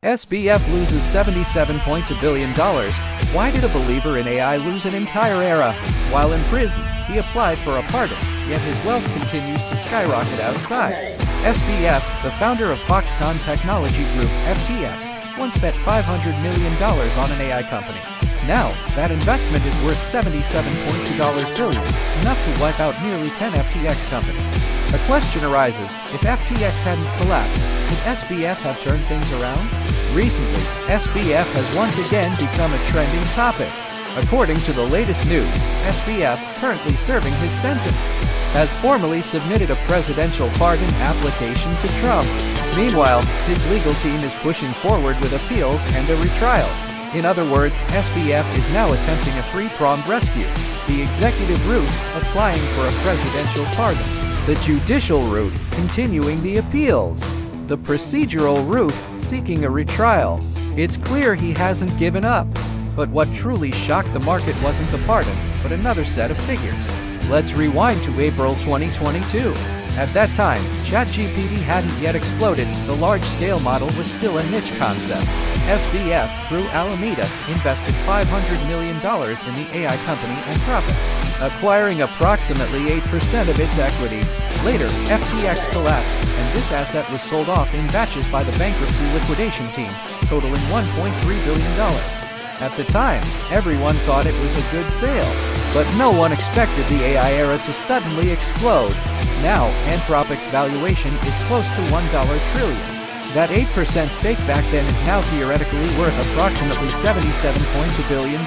SBF loses $77.2 billion. Why did a believer in AI lose an entire era? While in prison, he applied for a pardon, yet his wealth continues to skyrocket outside. SBF, the founder of Foxconn Technology Group, FTX, once bet $500 million on an AI company. Now, that investment is worth $77.2 billion, enough to wipe out nearly 10 FTX companies. A question arises: if FTX hadn't collapsed, would SBF have turned things around? Recently, SBF has once again become a trending topic. According to the latest news, SBF, currently serving his sentence, has formally submitted a presidential pardon application to Trump. Meanwhile, his legal team is pushing forward with appeals and a retrial. In other words, SBF is now attempting a three-pronged rescue: the executive route, applying for a presidential pardon; the judicial route, continuing the appeals; the procedural route, seeking a retrial. It's clear he hasn't given up. But what truly shocked the market wasn't the pardon, but another set of figures. Let's rewind to April 2022. At that time, ChatGPT hadn't yet exploded, the large-scale model was still a niche concept. SBF, through Alameda, invested $500 million in the AI company Anthropic, acquiring approximately 8% of its equity. Later, FTX collapsed, and this asset was sold off in batches by the bankruptcy liquidation team, totaling $1.3 billion. At the time, everyone thought it was a good sale, but no one expected the AI era to suddenly explode. Now, Anthropic's valuation is close to $1 trillion. That 8% stake back then is now theoretically worth approximately $77.2 billion.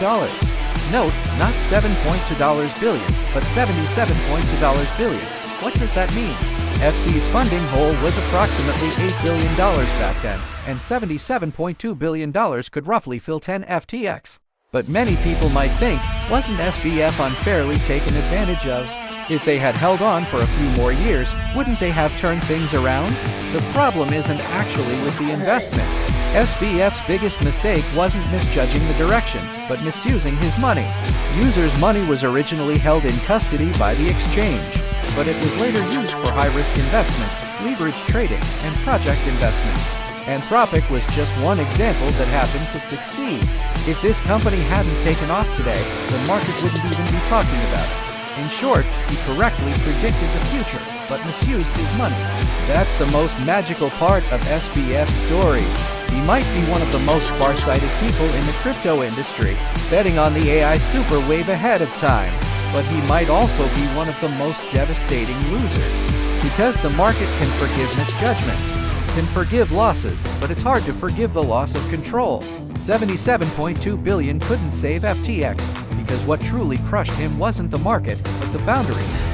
Note, not $7.2 billion, but $77.2 billion. What does that mean? FC's funding hole was approximately $8 billion back then, and $77.2 billion could roughly fill 10 FTX. But many people might think, wasn't SBF unfairly taken advantage of? If they had held on for a few more years, wouldn't they have turned things around? The problem isn't actually with the investment. SBF's biggest mistake wasn't misjudging the direction, but misusing his money. Users' money was originally held in custody by the exchange, but it was later used for high-risk investments, leverage trading, and project investments. Anthropic was just one example that happened to succeed. If this company hadn't taken off today, the market wouldn't even be talking about it. In short, he correctly predicted the future, but misused his money. That's the most magical part of SBF's story. He might be one of the most far-sighted people in the crypto industry, betting on the AI super wave ahead of time. But he might also be one of the most devastating losers. Because the market can forgive misjudgments, can forgive losses, but it's hard to forgive the loss of control. $77.2 billion couldn't save FTX, because what truly crushed him wasn't the market, but the boundaries.